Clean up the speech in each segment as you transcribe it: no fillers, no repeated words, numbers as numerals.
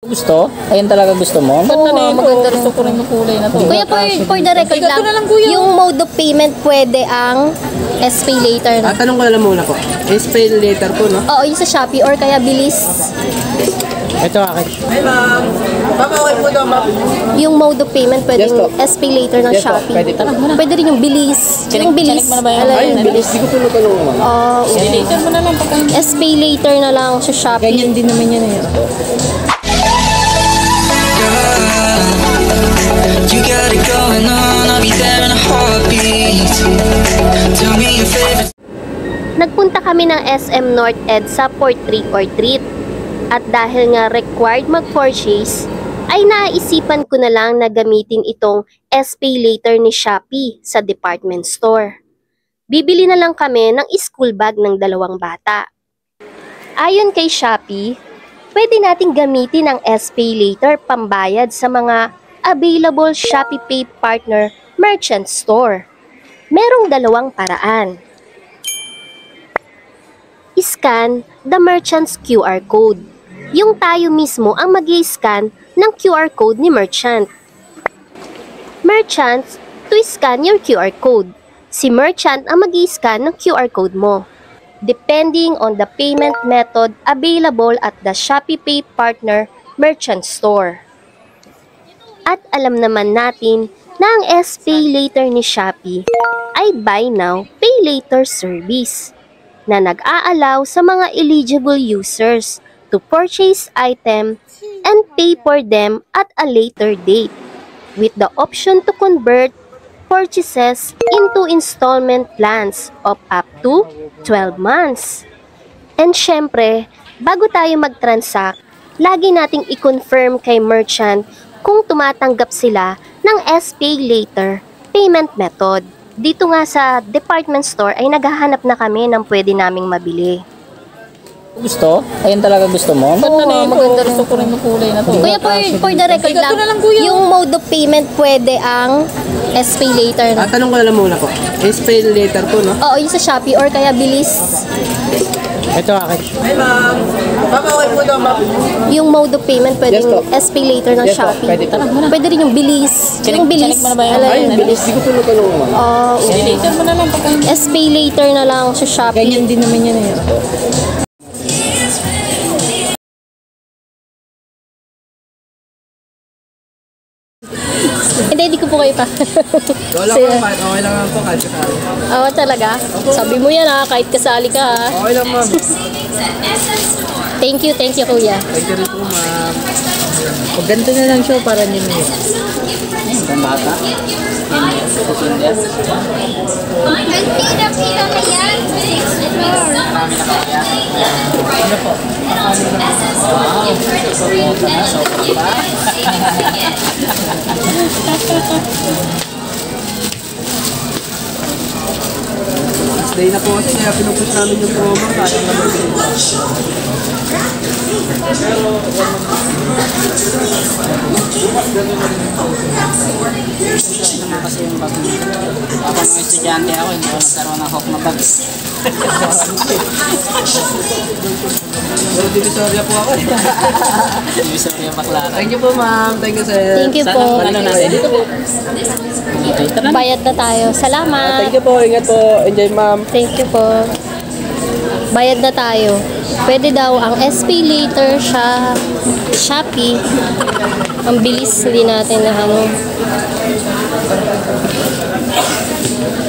Gusto? Ayun talaga gusto mo? Ang ganda na yun. Maganda rin. Gusto ko rin yung kulay na to. Kuya, for the record lang, yung mode of payment pwede ang SPay later na. Tanong ko na lang muna po. SPay later po, no? Oo, yung sa Shopee or kaya bilis. Ito akin. Hi, ma'am. Ma'am, okay po daw, ma'am. Yung mode of payment pwede yung SPay later ng Yes po, Shopee. pwede po. Pwede rin yung bilis. Yung bilis. Chinik mo na ba yun? Ay, bilis. Di ko po natanong, ma'am. Later mo na lang pagka. SPay later na lang sa Shopee. Ganyan din naman yan eh. You got it going on, I'll be there in a heartbeat. Tell me your favorite. Nagpunta kami ng SM North EDSA for trick or treat. At dahil nga required mag-purchase, ay naisipan ko na lang na gamitin itong SPay later ni Shopee sa department store. Bibili na lang kami ng school bag ng 2 bata. Ayon kay Shopee, pwede nating gamitin ang SPay later pambayad sa mga available Shopee Pay Partner Merchant Store. Merong 2 paraan. Scan the merchant's QR code. Yung tayo mismo ang mag-i-scan ng QR code ni merchant. Merchants, to scan your QR code. Si merchant ang mag-i-scan ng QR code mo. Depending on the payment method available at the Shopee Pay Partner Merchant Store. At alam naman natin na ang SPay later ni Shopee ay buy now, pay later service na nag-aalaw sa mga eligible users to purchase item and pay for them at a later date with the option to convert purchases into installment plans of up to 12 months. And syempre, bago tayo mag-transact, lagi nating i-confirm kay merchant kung tumatanggap sila ng SPay later payment method. Dito nga sa department store ay naghahanap na kami ng pwede naming mabili. Gusto? Ayun talaga gusto mo? Ang ganda na yun. Maganda rin. Gusto ko rin yung kulay na to. Kuya, for the record lang, yung mode of payment pwede ang SPay later na. Tanong ko na lang muna po. SPay later po, no? Oo, yung sa Shopee or kaya bilis. Ito akin. Hi, ma'am. Ma'am, okay po daw, ma'am. Yung mode of payment pwede yung SPay later ng Yes po, Shopee. pwede po. Pwede rin yung bilis. Yung bilis. Chinik mo na ba yun? Ay, bilis. Di ko po natanong, ma'am. Later mo na lang pagka. SPay later na lang sa Shopee. Ganyan din naman yan eh. Hindi ko po kayo pa. Wala ko naman. Okay lang naman po. Kahit kasali. Oo, talaga? Sabi mo yan ha, kahit kasali ka ha. Okay lang, ma'am. Thank you kuya. Thank you rin po, ma'am. Pag ganito na lang siya, para nyo na yun. Ang bata. Ano po? Last day na po kasi kaya pinupush namin yung promo. Kaya naman din. Naman kasi yung bag. Ako ng estudyante ako, hindi ko nagkaroon ng hawk na bag. Pero Divisoria po ako. Divisoria Baclaran. Thank you po, ma'am. Thank you, sir. Thank you po. Ano natin? Dito po. Bayad na tayo. Salamat. Thank you po. Ingat po. Enjoy, ma'am. Thank you po. Bayad na tayo. Pwede daw ang SPay later sa Shopee. Ang bilis din natin na ano.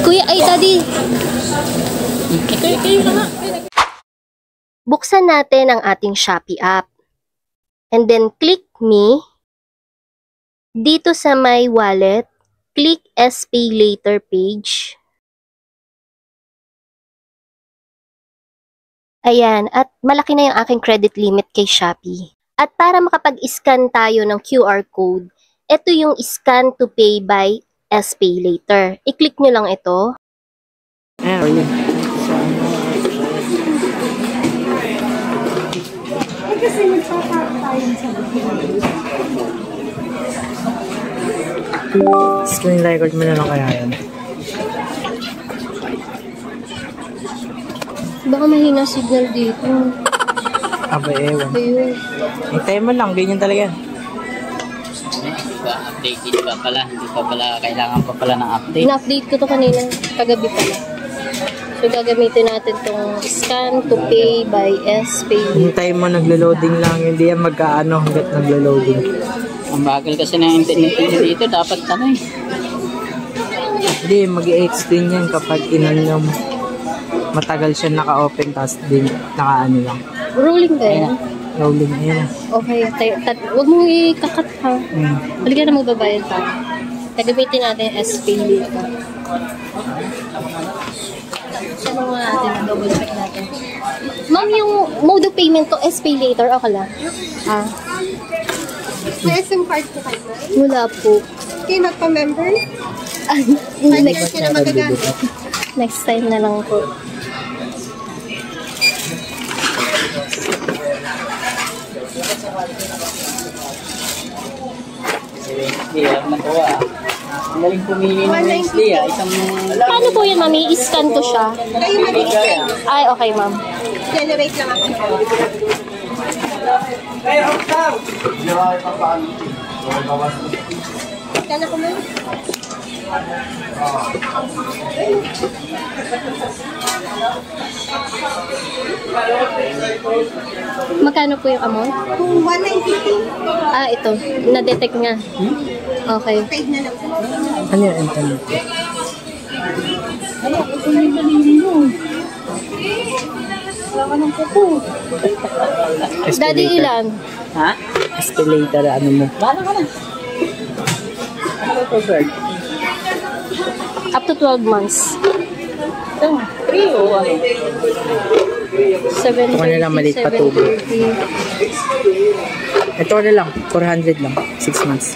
Kuya, ay daddy. Kayo na nga. Buksan natin ang ating Shopee app. And then click me. Dito sa my wallet, click SPay later page. Ayan, at malaki na yung aking credit limit kay Shopee. At para makapag-scan tayo ng QR code, ito yung scan to pay by SPay later. I-click nyo lang ito. Kasi magpapakain sa Screen record mo na lang kaya yan. Baka mahina signal dito. Aba, ewan. Ayun. Hintayin mo lang, ganyan talaga yan. Updated pa pala. Hindi pa pala, kailangan pa pala ng update. In-update ko to kanina, kagabi pala. So, gagamitin natin tong scan to pay by SPay. Hintayin mo, naglo-loading lang. Hindi yan magkaano hanggat naglo-loading. Ang bagal kasi ng internet nyo dito. Dapat ano eh. Hindi, mag-i-extend yan kapag inano mo. Matagal siya naka-open, tapos din naka-ano lang. Rolling ba yan? Rolling, ayan. Okay, huwag mong ikakat ha. Halika na magbabayad pa. Gagamitin natin yung SPay dito. Siya mo natin, double check natin. Ma'am, yung mode of payment to, SPay later, okay lang? Ah. May SIM card po kayo. Wala po. Kayo nagpa-member? Next, Kaya na magagamit. next time na lang po. Wednesday, alam na po ah. Ang galing pumili ng Wednesday ah. Isang... Paano po yun, mami? I-scan ko siya. Kayo mag-scan. Ay, okay, ma'am. Generate lang ako. Scan ako mo? Magkano po yung amount? Kung 190, Ah, ito. Na-detect nga. Okay. paid na lang po. Ano yung internet? Daddy, ilan? Ha? Escalator, ano mo? Bala ka na. Ano po, sir? Up to 12 months. 3 o ano? 730, Ako na lang, maliit pa tubo. 730. Ito na lang, 400 lang, 6 months.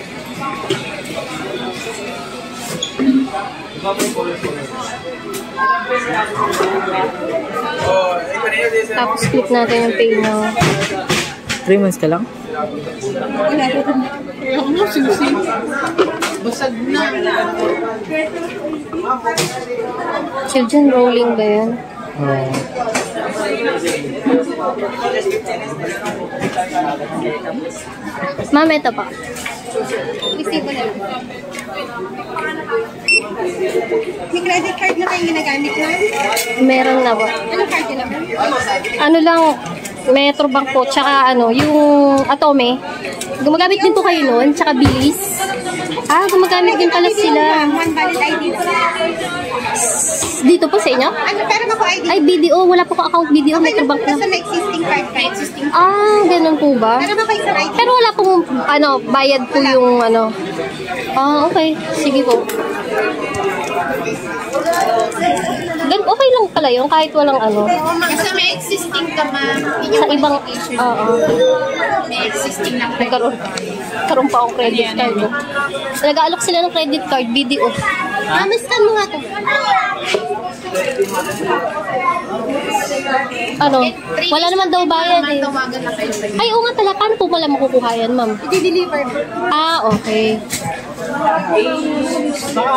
Tapos click natin yung pay nyo. 3 months ka lang? Children rolling ba yan? Oo. Ma'am, ito pa. Receive na lang. May credit card na kayo ginagamit na? Meron na ba? Anong card yun naman? Ano lang, Metrobank po, tsaka ano, yung Atome. Gumagamit din po kayo noon, tsaka Bilis. Ah, gumagamit din pala sila. One valid ID. Dito po sa inyo? Ano, pero ako ID. Ay, BDO. Wala po ko account BDO. Metrobank Nasa na. na existing card ka, existing. Ah, ganun po ba? Pero ba kayo sa ID? Pero wala pong, ano, bayad po yung, ano. Ah, okay. Sige po. Okay lang pala yun, kahit walang ano. Kasi may existing ka ma. Sa ibang, oo. May existing na Nagkaroon pa akong credit card. Nag-aalok sila ng credit card, BDO. Scan mo nga to. Ano? Wala naman daw bayad eh. Tawagan na kayo. Ay, oo nga pala. Paano po pala makukuha yan, ma'am? I-deliver. Ah, okay. Baka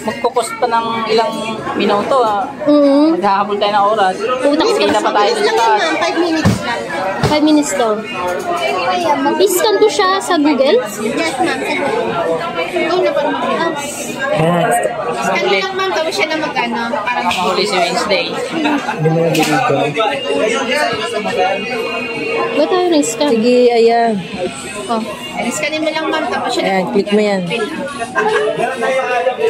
magkukos pa ng ilang minuto ah. Maghahabol tayo ng oras. Pumunta kasi Kita pa tayo Lang sa yan, ma'am. 5 minutes lang. 5 minutes daw. I-scan ko siya sa Google? Yes, ma'am. Go na pa naman. Ayan, Scan mo lang, ma'am. Tapos siya na mag-ano. Para mahuli si Wednesday. hindi mo na binigay. Ba tayo na scan? Sige, ayan. Oh. scanin mo lang, ma'am. Tapos siya Ayan, click mo yan.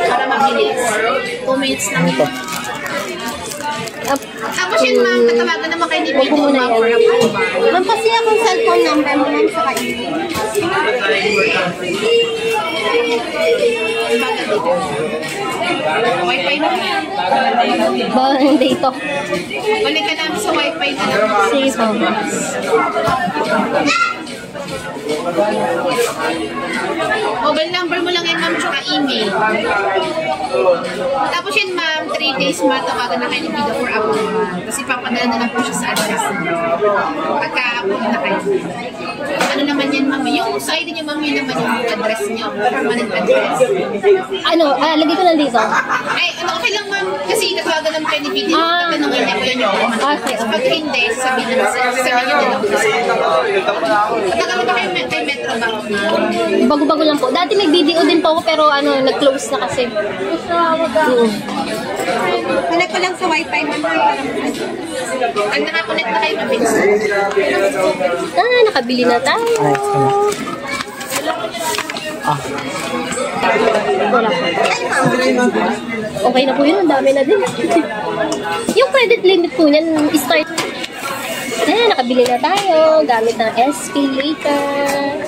para mabilis. 2 minutes lang. Ano to? Tapos yun, ma'am. Tatawagan naman kayo ni Huwag mo Video, muna ma'am. yan. for approval. Ma'am, kasi akong cellphone number mo, ma'am, sa kayo. Wi-Fi na yan. Ba, hindi ito. Balik ka namin sa Wi-Fi na lang. Sige po. Mobile number mo lang yan, ma'am, tsaka email. Tapos yun, ma'am, 3 days matawagan na kayo ni Bido for approval. Kasi papadala na lang po siya sa address niyo. Pagka-approve na kayo. Ano naman yan, ma'am? Yung sa ID niyo, ma'am, yun naman yung address niyo. Permanent address. Lagay ko lang dito. Ay, okay lang, ma'am. Kasi natawagan naman kayo ni Bido. Tatanungin niya kung yun yung permanent address. Pag hindi, sabihin niyo na lang. Matagal ba kayo kay Metro Bank, ma'am? Bago-bago lang po. Dati may video din po ako pero nag-close na kasi. Connect ko lang sa wifi, ma'am. Ang nakakonect na kayo, mabilis. Nakabili na tayo. Wala po. Okay na po yun. Ang dami na din. Yung credit limit po niyan, start. Nakabili na tayo. Gamit ng SP later.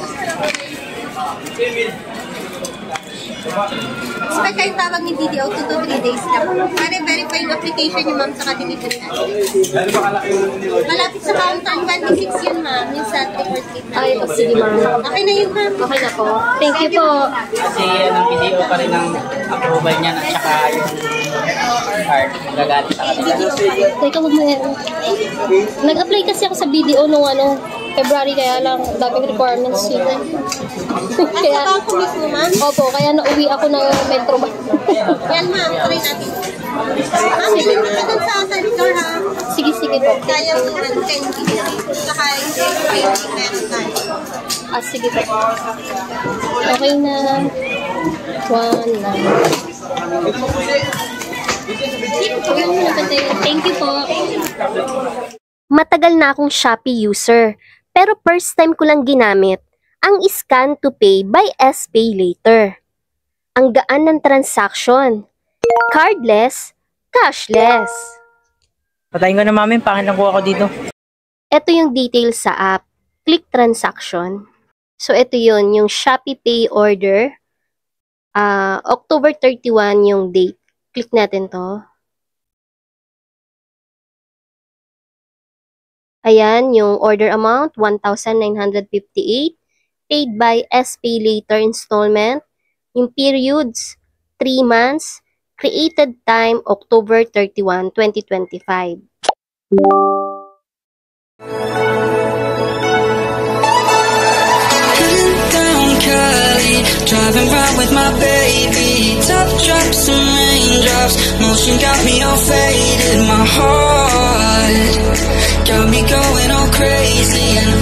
Expect kayo tawag ni DDO 2 to 3 days lang. Para verify yung application niyo, ma'am, sa delivery natin. Malapit sa counter, 26 yun, ma'am. Yung sa report kit natin. Ay, sige ma'am. Okay na yun, ma'am. Okay na po. Thank you po. Kasi ang video pa rin ang approval niya at saka yung card gagalit sa kanila. Teka, huwag mo yan. Nag-apply kasi ako sa BDO nung February, kaya lang daming requirements yun. Kaya, sa banko mismo, ma'am? Opo, kaya nauwi ako ng Metro Bank. Yan, ma'am. Try natin. Ma'am, bilhin mo ka dun sa store, ha? Sige po. Kaya yung 10 gigs. Saka yung meron tayo. Sige po. Okay na. 1 na. Thank you po. Matagal na akong Shopee user, pero first time ko lang ginamit ang scan to pay by SPay later. Ang gaan ng transaction. Cardless, cashless. Patayin ko na mami, pangit na kuha ko dito. Ito yung details sa app. Click transaction. So, ito yun, yung Shopee Pay order. October 31 yung date. Click natin to. Ayan, yung order amount, 1,958. Paid by SPay later installment. Yung periods, 3 months. Created time, October 31, 2025. Driving round with my baby, top drops and raindrops, motion got me all faded, my heart got me going all crazy and